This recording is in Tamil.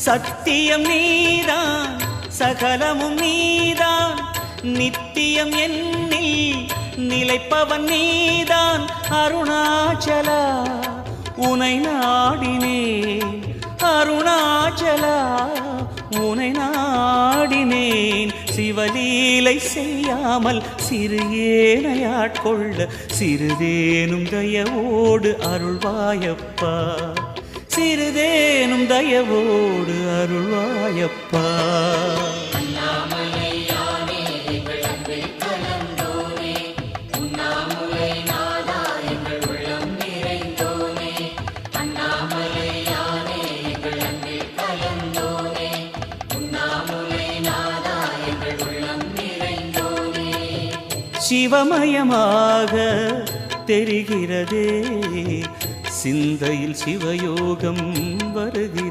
சத்தியம் நீதான் சகலமும் நீதான் நித்தியம் என்னில் நிலைப்பவன் நீதான் அருணாச்சலா உனை நாடினேன் அருணாச்சலா உனை நாடினேன் சிவலீலை செய்யாமல் சிறு ஏனையாட்கொள்ள சிறிதேனும் தயவோடு அருள்வாயப்பா சிறிதேனும் தயவோடு அருள்வாயப்பா சிவமயமாக தெரிகிறதே சிந்தையில் சிவயோகம் வருகிறது